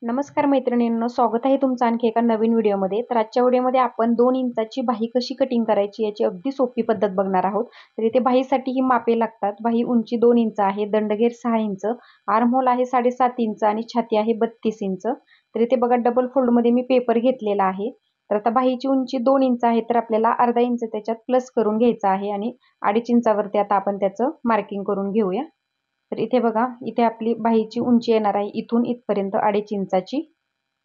नमस्कार मैत्रिणींनो, स्वागत आहे तुमचं आणखी एका नवीन व्हिडिओमध्ये. तर आजच्या व्हिडिओमध्ये आपण 2 इंचाची बाही कशी कटिंग करायची याची अगदी सोपी पद्धत बघणार आहोत. तर इथे बाहीसाठी ही मापे लागतात. बाही उंची 2 इंच आहे, दंडघेर 6 इंच, आर्महोल आहे 7.5 इंच आणि छाती आहे 32 इंच. तर इथे बघा डबल फोल्डमध्ये मी पेपर घेतलेला आहे. तर आता बाहीची उंची 2 इंच आहे, तर आपल्याला अर्धा इंच त्याच्यात प्लस करून घ्यायचा आहे आणि 2.5 इंचावरती आता आपण त्याचं मार्किंग करून घेऊया. तर इथे बघा, इथे आपली बाहीची उंची येणार आहे इथून इथपर्यंत 2.5 इंचाची.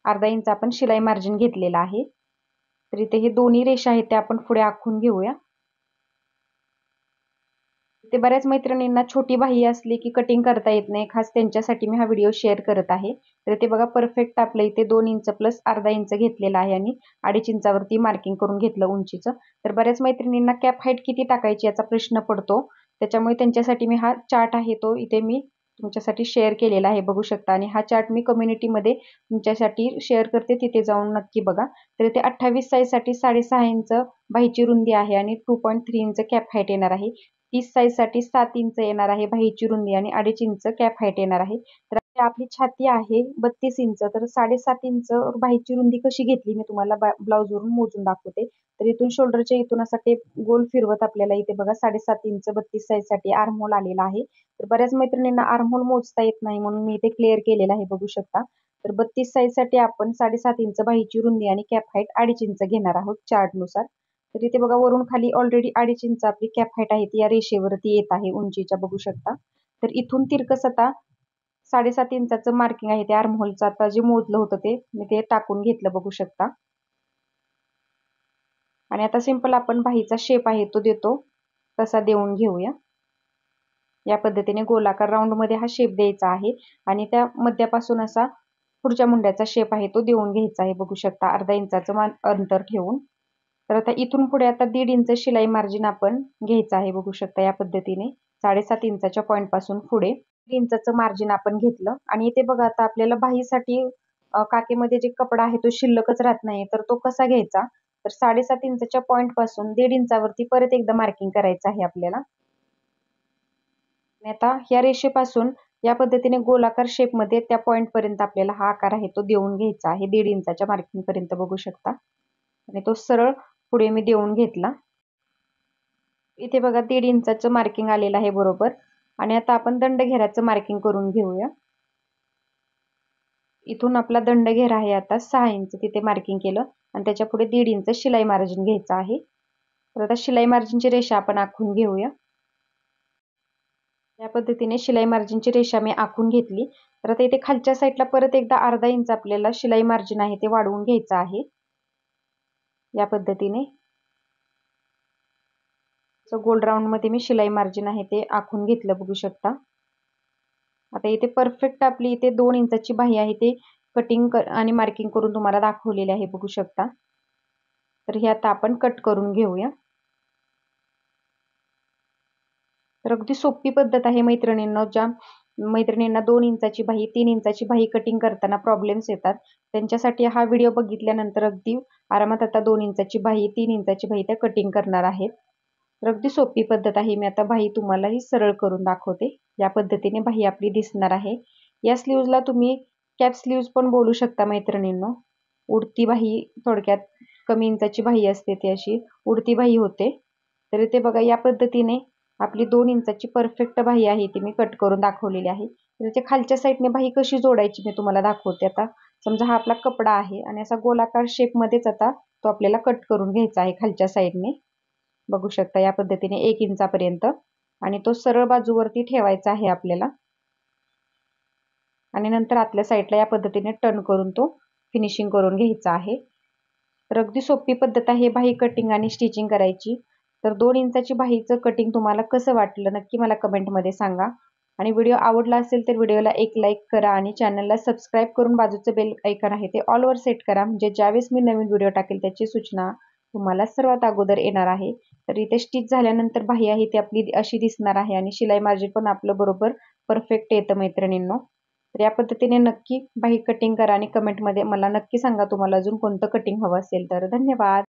अर्धा इंच आपण शिलाई मार्जिन घेतलेला आहे. तर इथे हे दोन्ही रेषा आहेत त्या आपण पुढे आखून घेऊया. ते बऱ्याच मैत्रिणींना छोटी बाही असली की कटिंग करता येत नाही, खास त्यांच्यासाठी मी हा व्हिडिओ शेअर करत आहे. तर ते बघा परफेक्ट आपल्या इथे 2 इंच प्लस अर्धा इंच घेतलेला आहे आणि 2.5 इंचावरती मार्किंग करून घेतलं उंचीचं. तर बऱ्याच मैत्रिणींना कॅप हाईट किती टाकायची याचा प्रश्न पडतो. त्याच्यामुळे त्यांच्यासाठी मी हा चार्ट आहे तो इथे मी तुमच्यासाठी शेअर केलेला आहे, बघू शकता. आणि हा चार्ट मी कम्युनिटीमध्ये तुमच्यासाठी शेअर करते, तिथे जाऊन नक्की बघा. तर इथे 28 साईजसाठी 6.5 इंच बाहीची रुंदी आहे आणि 2.3 इंच कॅप हाईट येणार आहे. 30 साईजसाठी 7 इंच येणार आहे बाहीची रुंदी आणि 2.5 इंच कॅप हाईट येणार आहे. तर आपली छाती आहे 32 इंच, तर 7.5 इंच बाहीची रुंदी कशी घेतली मी तुम्हाला ब्लाऊजवरून मोजून दाखवते. तर इथून शोल्डरच्या इथून असा टेप गोल फिरवत आपल्याला इथे बघा 7.5 इंच 32 साईजसाठी आर्महोल आलेला आहे. तर बऱ्याच मैत्रिणींना आर्महोल मोजता येत नाही, म्हणून मी इथे क्लिअर केलेला आहे, बघू शकता. तर 32 साईजसाठी आपण 7.5 इंच बाहीची रुंदी आणि कॅप हाईट 2.5 इंच घेणार आहोत चार्टनुसार. तर इथे बघा वरून खाली ऑलरेडी 2.5 इंच आपली कॅप हाईट आहे ती या रेषेवरती येत आहे उंचीच्या, बघू शकता. तर इथून तिरकस आता 7.5 इंचाचं मार्किंग आहे ते आर्महोलचं आता जे मोजलं होतं ते मी ते टाकून घेतलं, बघू शकता. आणि आता सिंपल आपण बाहीचा शेप आहे तो देतो तसा देऊन घेऊया. या पद्धतीने गोलाकार राऊंड मध्ये हा शेप द्यायचा आहे आणि त्या मध्यापासून असा पुढच्या मुंड्याचा शेप आहे तो देऊन घ्यायचा आहे, बघू शकता, अर्धा इंचाचं अंतर ठेवून. तर आता इथून पुढे आता 1.5 इंच शिलाई मार्जिन आपण घ्यायचं आहे, बघू शकता. या पद्धतीने 7.5 इंचाच्या पॉइंट पासून पुढे 1.5 इंचाचं मार्जिन आपण घेतलं. आणि इथे बघा आता आपल्याला बाहीसाठी काकेमध्ये जे कपडा आहे तो शिल्लकच राहत नाही, तर तो कसा घ्यायचा. तर 7.5 इंचाच्या पॉइंट पासून 1.5 इंचावरती परत एकदा मार्किंग करायचं आहे आपल्याला. आता या रेषेपासून या पद्धतीने गोलाकार शेप मध्ये त्या पॉइंट पर्यंत आपल्याला हा आकार आहे तो देऊन घ्यायचा आहे 1.5 इंचाच्या मार्किंग पर्यंत, बघू शकता. आणि तो सरळ पुढे मी देऊन घेतला. इथे बघा 1.5 इंचाचं मार्किंग आलेलं आहे बरोबर. आणि आता आपण दंडघेराचं मार्किंग करून घेऊया. इथून आपला दंडघेर आहे आता 6 इंच तिथे मार्किंग केलं आणि त्याच्या पुढे 1.5 इंच शिलाई मार्जिन घ्यायचं आहे. तर आता शिलाई मार्जिनची रेषा आपण आखून घेऊया. या पद्धतीने शिलाई मार्जिनची रेषा मी आखून घेतली. तर आता इथे खालच्या साईडला परत एकदा अर्धा इंच आपल्याला शिलाई मार्जिन आहे ते वाढवून घ्यायचं आहे. या पद्धतीने गोल राऊंड मध्ये मी शिलाई मार्जिन आहे ते आखून घेतलं, बघू शकता. आता इथे परफेक्ट आपली इथे 2 इंचाची बाही आहे ते कटिंग आणि मार्किंग करून तुम्हाला दाखवलेले आहे, बघू शकता. तर हे आता आपण कट करून घेऊया. तर अगदी सोपी पद्धत आहे मैत्रिणींनो. ज्या मैत्रिणींना 2 इंचाची बाही 3 इंचाची बाही कटिंग करताना प्रॉब्लेम्स येतात, त्यांच्यासाठी हा व्हिडिओ बघितल्यानंतर अगदी आरामात आता 2 इंचाची बाही 3 इंचाची बाही त्या कटिंग करणार आहेत. तर अगदी सोपी पद्धत आहे. मी आता बाही तुम्हाला ही सरळ करून दाखवते. या पद्धतीने बाही आपली दिसणार आहे. या स्लीव्हजला तुम्ही कॅप स्लीव्ज पण बोलू शकता मैत्रिणींनो. उडती बाही, थोडक्यात कमी इंचाची बाही असते ती अशी उडती बाही होते. तर इथे बघा या पद्धतीने आपली 2 इंचाची परफेक्ट बाही आहे ती मी कट करून दाखवलेली आहे. त्याच्या खालच्या साईडने बाही कशी जोडायची मी तुम्हाला दाखवते. आता समजा हा आपला कपडा आहे आणि असा गोलाकार शेप मध्येच आता तो आपल्याला कट करून घ्यायचा आहे खालच्या साईडने, बघू शकता. या पद्धतीने 1 इंचापर्यंत आणि तो सरळ बाजूवरती ठेवायचा आहे आपल्याला. आणि नंतर आतल्या साईडला या पद्धतीने टर्न करून तो फिनिशिंग करून घ्यायचा आहे. तर अगदी सोपी पद्धत आहे बाही कटिंग आणि स्टिचिंग करायची. तर 2 इंचाची बाहीचं कटिंग तुम्हाला कसं वाटलं नक्की मला कमेंटमध्ये सांगा. आणि व्हिडिओ आवडला असेल तर व्हिडिओला एक लाईक करा आणि चॅनलला सबस्क्राईब करून बाजूचं बेल आयकॉन आहे ते ऑलवर सेट करा, म्हणजे ज्यावेळेस मी नवीन व्हिडिओ टाकेल त्याची सूचना तुम्हाला सर्वात अगोदर येणार आहे. तर इथे स्टिच झाल्यानंतर बाही आहे ती आपली अशी दिसणार आहे आणि शिलाई मार्जिन पण आपलं बरोबर परफेक्ट येतं मैत्रिणींनो. तर या पद्धतीने नक्की बाही कटिंग करा आणि कमेंटमध्ये मला नक्की सांगा तुम्हाला अजून कोणतं कटिंग हवं असेल तर. धन्यवाद.